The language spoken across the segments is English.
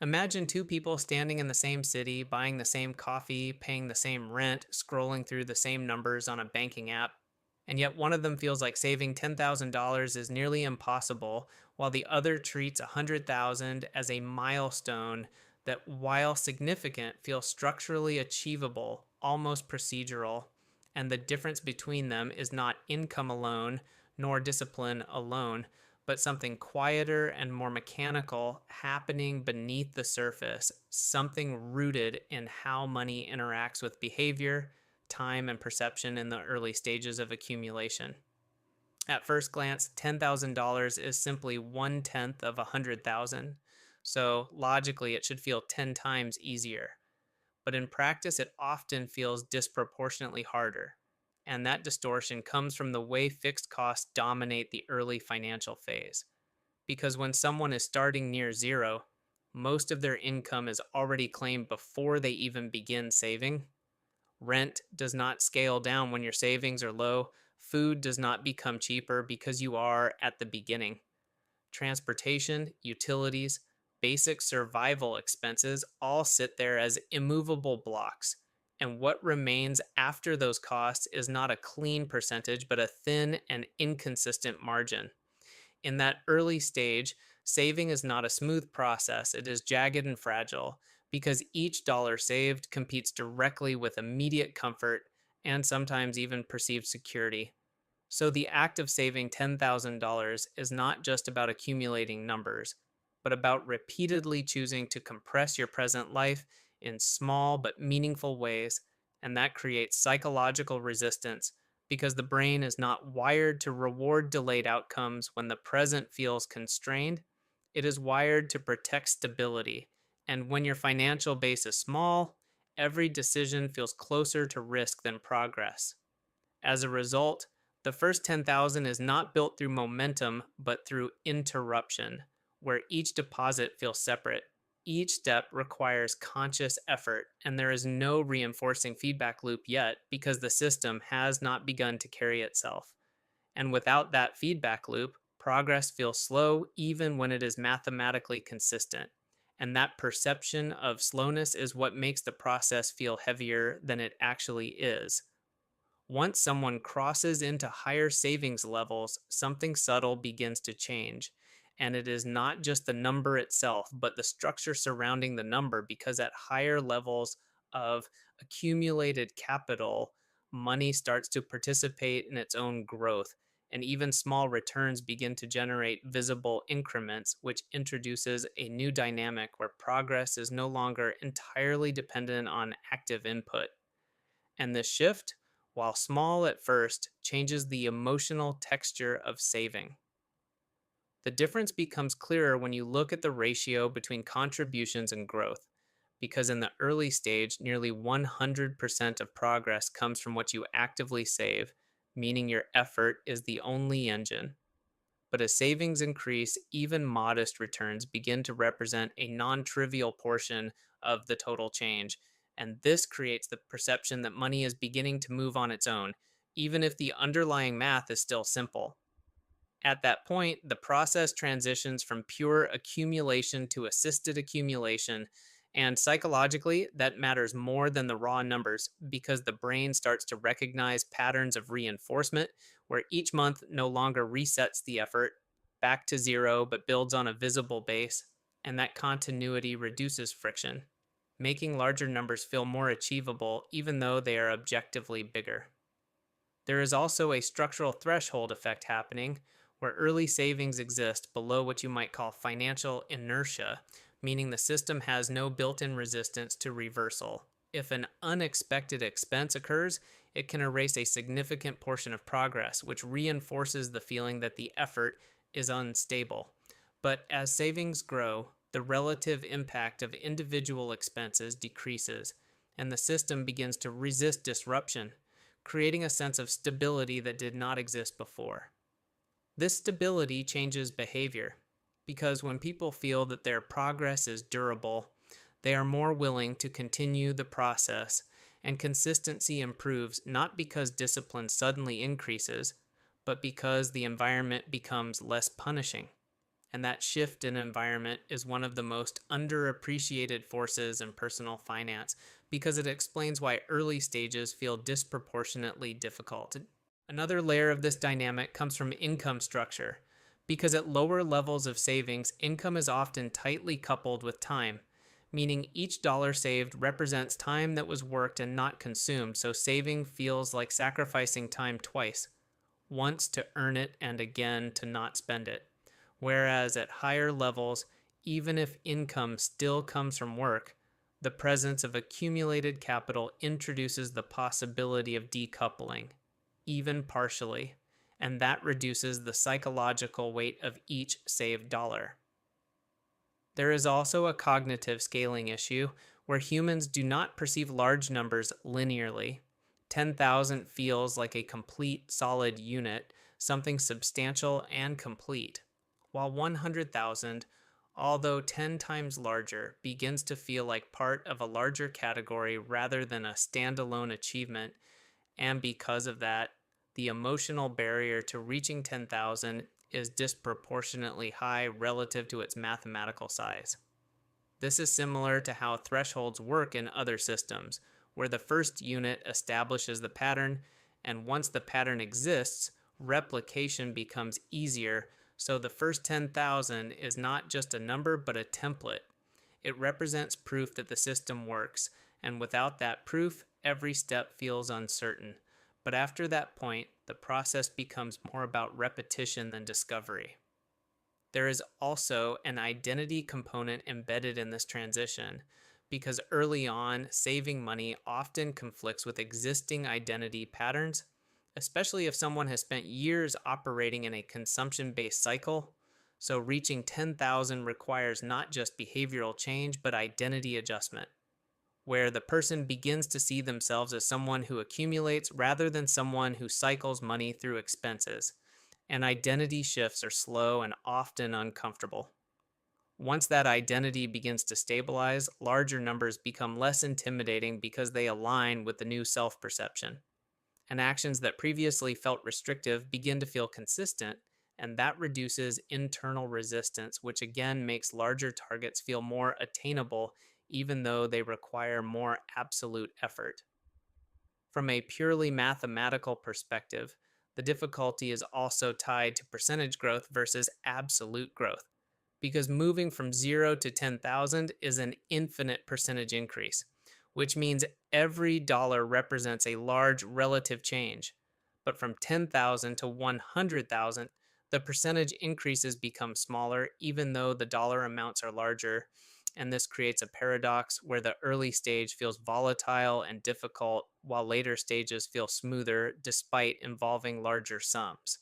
Imagine two people standing in the same city, buying the same coffee, paying the same rent, scrolling through the same numbers on a banking app. And yet one of them feels like saving $10,000 is nearly impossible, while the other treats 100,000 as a milestone that, while significant, feels structurally achievable, almost procedural. And the difference between them is not income alone, nor discipline alone, but something quieter and more mechanical happening beneath the surface, something rooted in how money interacts with behavior, time, and perception in the early stages of accumulation. At first glance, $10,000 is simply 1/10 of 100,000, so logically it should feel 10 times easier. But in practice, it often feels disproportionately harder. And that distortion comes from the way fixed costs dominate the early financial phase. Because when someone is starting near zero, most of their income is already claimed before they even begin saving. Rent does not scale down when your savings are low. Food does not become cheaper because you are at the beginning. Transportation, utilities, basic survival expenses all sit there as immovable blocks. And what remains after those costs is not a clean percentage, but a thin and inconsistent margin. In that early stage, saving is not a smooth process, it is jagged and fragile because each dollar saved competes directly with immediate comfort and sometimes even perceived security. So the act of saving $10,000 is not just about accumulating numbers, but about repeatedly choosing to compress your present life in small but meaningful ways. And that creates psychological resistance because the brain is not wired to reward delayed outcomes when the present feels constrained. It is wired to protect stability. And when your financial base is small, every decision feels closer to risk than progress. As a result, the first 10,000 is not built through momentum, but through interruption, where each deposit feels separate. Each step requires conscious effort, and there is no reinforcing feedback loop yet because the system has not begun to carry itself. And without that feedback loop, progress feels slow even when it is mathematically consistent. And that perception of slowness is what makes the process feel heavier than it actually is. Once someone crosses into higher savings levels, something subtle begins to change. And it is not just the number itself, but the structure surrounding the number, because at higher levels of accumulated capital, money starts to participate in its own growth. And even small returns begin to generate visible increments, which introduces a new dynamic where progress is no longer entirely dependent on active input. And this shift, while small at first, changes the emotional texture of saving. The difference becomes clearer when you look at the ratio between contributions and growth, because in the early stage, nearly 100% of progress comes from what you actively save, meaning your effort is the only engine. But as savings increase, even modest returns begin to represent a non trivial portion of the total change. And this creates the perception that money is beginning to move on its own, even if the underlying math is still simple. At that point, the process transitions from pure accumulation to assisted accumulation. And psychologically, that matters more than the raw numbers because the brain starts to recognize patterns of reinforcement where each month no longer resets the effort back to zero but builds on a visible base. And that continuity reduces friction, making larger numbers feel more achievable even though they are objectively bigger. There is also a structural threshold effect happening where early savings exist below what you might call financial inertia, meaning the system has no built in resistance to reversal. If an unexpected expense occurs, it can erase a significant portion of progress, which reinforces the feeling that the effort is unstable. But as savings grow, the relative impact of individual expenses decreases, and the system begins to resist disruption, creating a sense of stability that did not exist before. This stability changes behavior because when people feel that their progress is durable, they are more willing to continue the process, and consistency improves not because discipline suddenly increases, but because the environment becomes less punishing. And that shift in environment is one of the most underappreciated forces in personal finance because it explains why early stages feel disproportionately difficult. Another layer of this dynamic comes from income structure, because at lower levels of savings, income is often tightly coupled with time, meaning each dollar saved represents time that was worked and not consumed, so saving feels like sacrificing time twice, once to earn it and again to not spend it. Whereas at higher levels, even if income still comes from work, the presence of accumulated capital introduces the possibility of decoupling, even partially, and that reduces the psychological weight of each saved dollar. There is also a cognitive scaling issue where humans do not perceive large numbers linearly. 10,000 feels like a complete, solid unit, something substantial and complete, while 100,000, although 10 times larger, begins to feel like part of a larger category rather than a standalone achievement. And because of that, the emotional barrier to reaching 10,000 is disproportionately high relative to its mathematical size. This is similar to how thresholds work in other systems, where the first unit establishes the pattern, and once the pattern exists, replication becomes easier. So the first 10,000 is not just a number but a template. It represents proof that the system works, and without that proof, every step feels uncertain. But after that point, the process becomes more about repetition than discovery. There is also an identity component embedded in this transition because early on, saving money often conflicts with existing identity patterns, especially if someone has spent years operating in a consumption based cycle. So, reaching 10,000 requires not just behavioral change, but identity adjustment, where the person begins to see themselves as someone who accumulates rather than someone who cycles money through expenses. And identity shifts are slow and often uncomfortable. Once that identity begins to stabilize, larger numbers become less intimidating because they align with the new self perception. And actions that previously felt restrictive begin to feel consistent, and that reduces internal resistance, which again makes larger targets feel more attainable, even though they require more absolute effort. From a purely mathematical perspective, the difficulty is also tied to percentage growth versus absolute growth, because moving from 0 to 10,000 is an infinite percentage increase, which means every dollar represents a large relative change. But from 10,000 to 100,000, the percentage increases become smaller even though the dollar amounts are larger. And this creates a paradox where the early stage feels volatile and difficult, while later stages feel smoother despite involving larger sums.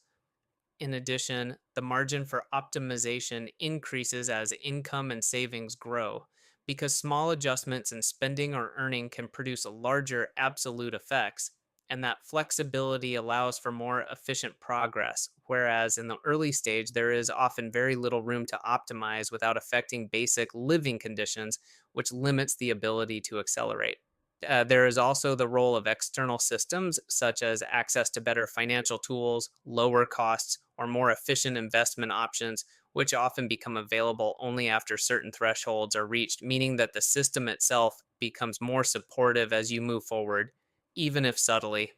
In addition, the margin for optimization increases as income and savings grow, because small adjustments in spending or earning can produce larger absolute effects, and that flexibility allows for more efficient progress. Whereas in the early stage, there is often very little room to optimize without affecting basic living conditions, which limits the ability to accelerate. There is also the role of external systems, such as access to better financial tools, lower costs, or more efficient investment options, which often become available only after certain thresholds are reached, meaning that the system itself becomes more supportive as you move forward, even if subtly.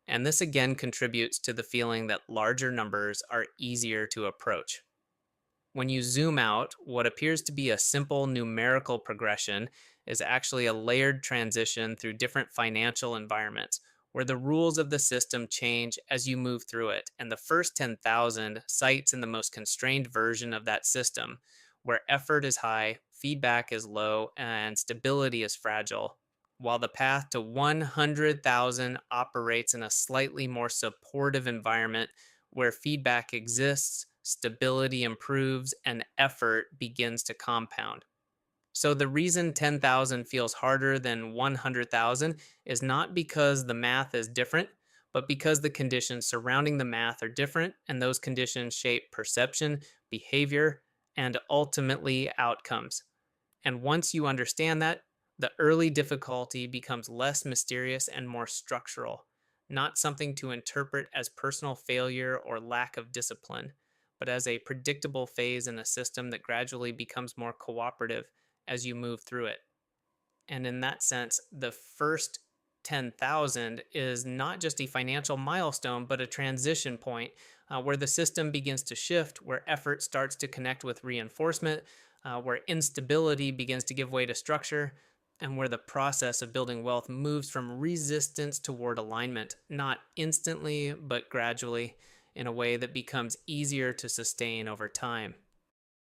And this again contributes to the feeling that larger numbers are easier to approach. When you zoom out, what appears to be a simple numerical progression is actually a layered transition through different financial environments where the rules of the system change as you move through it. And the first 10,000 sites in the most constrained version of that system, where effort is high, feedback is low, and stability is fragile. While the path to 100,000 operates in a slightly more supportive environment where feedback exists, stability improves, and effort begins to compound. So the reason 10,000 feels harder than 100,000 is not because the math is different, but because the conditions surrounding the math are different, and those conditions shape perception, behavior, and ultimately outcomes. And once you understand that, the early difficulty becomes less mysterious and more structural, not something to interpret as personal failure or lack of discipline, but as a predictable phase in a system that gradually becomes more cooperative as you move through it. And in that sense, the first 10,000 is not just a financial milestone, but a transition point where the system begins to shift, where effort starts to connect with reinforcement, where instability begins to give way to structure, and where the process of building wealth moves from resistance toward alignment, not instantly, but gradually, in a way that becomes easier to sustain over time.